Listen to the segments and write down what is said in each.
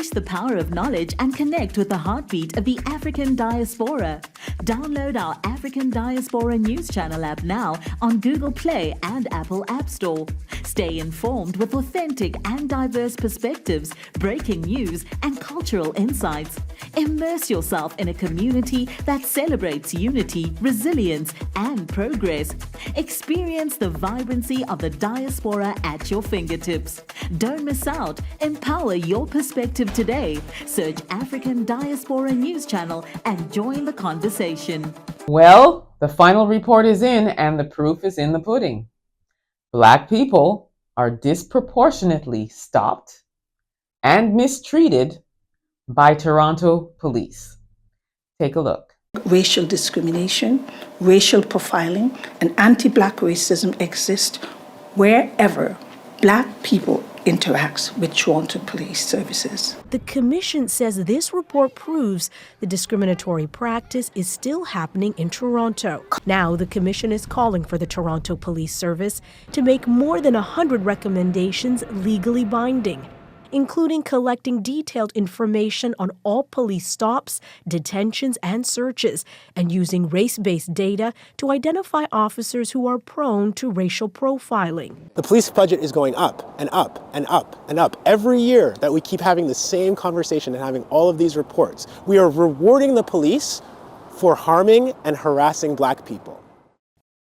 Unleash the power of knowledge and connect with the heartbeat of the African diaspora. Download our African Diaspora News Channel app now on Google Play and Apple App Store. Stay informed with authentic and diverse perspectives, breaking news, and cultural insights. Immerse yourself in a community that celebrates unity, resilience, and progress. Experience the vibrancy of the diaspora at your fingertips. Don't miss out. Empower your perspective today. Search African Diaspora News Channel and join the conversation. Well, the final report is in and the proof is in the pudding. Black people are disproportionately stopped and mistreated by Toronto police. Take a look. Racial discrimination, racial profiling, and anti-Black racism exist wherever Black people interacts with Toronto Police Services. The Commission says this report proves the discriminatory practice is still happening in Toronto. Now, the Commission is calling for the Toronto Police Service to make more than 100 recommendations legally binding, including collecting detailed information on all police stops, detentions, and searches, and using race-based data to identify officers who are prone to racial profiling. The police budget is going up and up and up and up. Every year that we keep having the same conversation and having all of these reports, we are rewarding the police for harming and harassing Black people.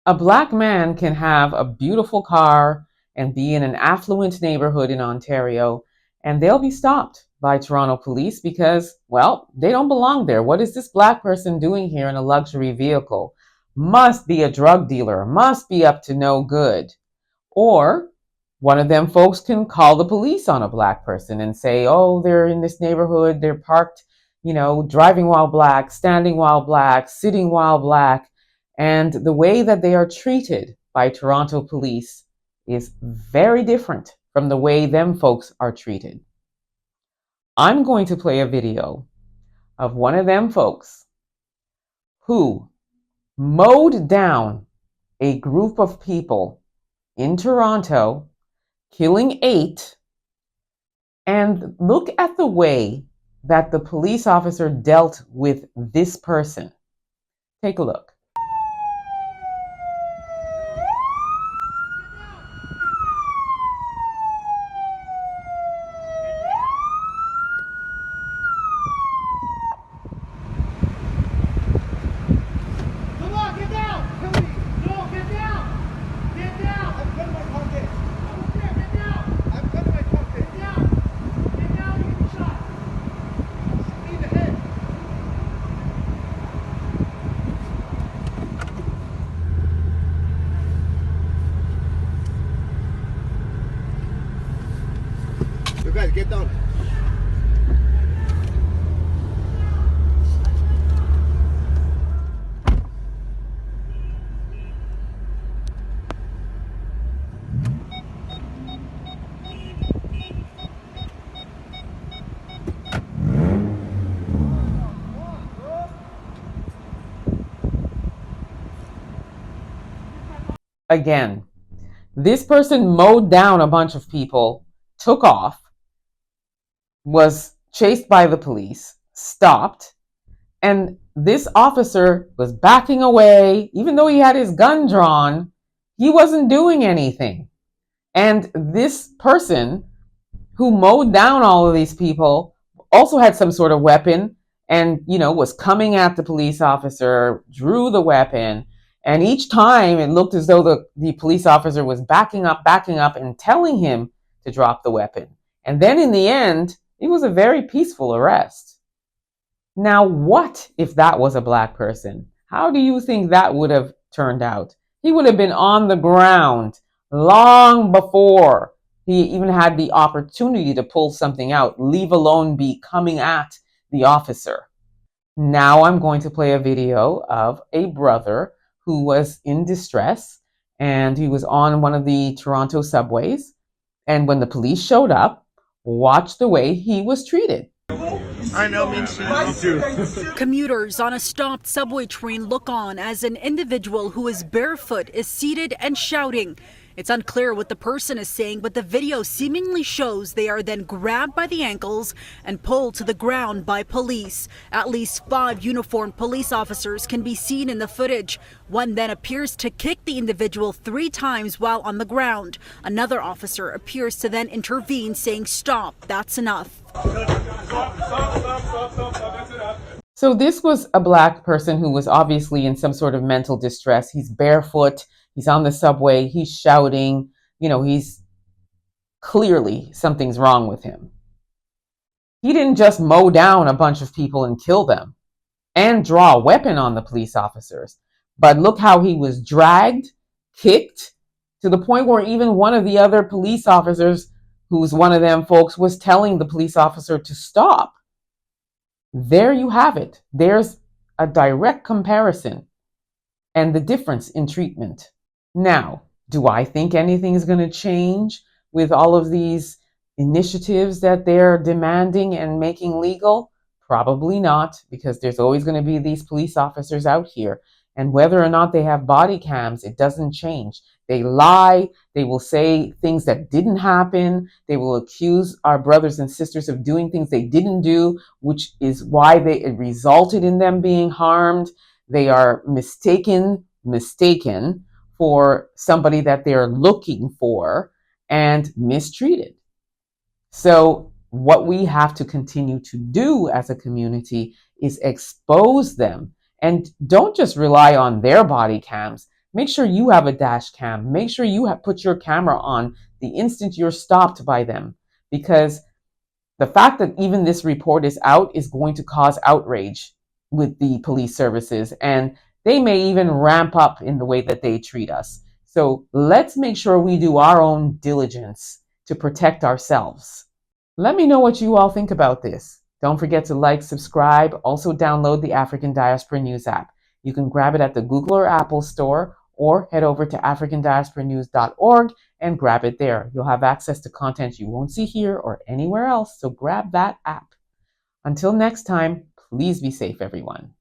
A Black man can have a beautiful car and be in an affluent neighborhood in Ontario, and they'll be stopped by Toronto police because, well, they don't belong there. What is this Black person doing here in a luxury vehicle? Must be a drug dealer, must be up to no good. Or one of them folks can call the police on a Black person and say, oh, they're in this neighborhood, they're parked, driving while Black, standing while Black, sitting while Black. And the way that they are treated by Toronto police is very different from the way them folks are treated. I'm going to play a video of one of them folks who mowed down a group of people in Toronto, killing 8, and look at the way that the police officer dealt with this person. Take a look. Guys, get down. Again, this person mowed down a bunch of people, took off, was chased by the police, stopped, and this officer was backing away. Even though he had his gun drawn, he wasn't doing anything. And this person who mowed down all of these people also had some sort of weapon and, was coming at the police officer, drew the weapon. And each time it looked as though the police officer was backing up and telling him to drop the weapon. And then in the end, it was a very peaceful arrest. Now, what if that was a Black person? How do you think that would have turned out? He would have been on the ground long before he even had the opportunity to pull something out, leave alone be coming at the officer. Now I'm going to play a video of a brother who was in distress, and he was on one of the Toronto subways. And when the police showed up, watch the way he was treated. I know, me too. Commuters on a stopped subway train look on as an individual who is barefoot is seated and shouting. It's unclear what the person is saying, but the video seemingly shows they are then grabbed by the ankles and pulled to the ground by police. At least 5 uniformed police officers can be seen in the footage. One then appears to kick the individual 3 times while on the ground. Another officer appears to then intervene, saying, "Stop, that's enough." So this was a Black person who was obviously in some sort of mental distress. He's barefoot, he's on the subway, he's shouting, he's clearly something's wrong with him. He didn't just mow down a bunch of people and kill them and draw a weapon on the police officers. But look how he was dragged, kicked, to the point where even one of the other police officers, who's one of them folks, was telling the police officer to stop. There you have it. There's a direct comparison and the difference in treatment. Now, do I think anything is going to change with all of these initiatives that they're demanding and making legal? Probably not, because there's always going to be these police officers out here. And whether or not they have body cams, it doesn't change. They lie. They will say things that didn't happen. They will accuse our brothers and sisters of doing things they didn't do, which is why it resulted in them being harmed. They are mistaken for somebody that they're looking for and mistreated. So what we have to continue to do as a community is expose them. And don't just rely on their body cams. Make sure you have a dash cam. Make sure you have put your camera on the instant you're stopped by them. Because the fact that even this report is out is going to cause outrage with the police services. And they may even ramp up in the way that they treat us. So let's make sure we do our own diligence to protect ourselves. Let me know what you all think about this. Don't forget to like, subscribe. Also download the African Diaspora News app. You can grab it at the Google or Apple store, or head over to africandiasporanews.org and grab it there. You'll have access to content you won't see here or anywhere else, so grab that app. Until next time, please be safe, everyone.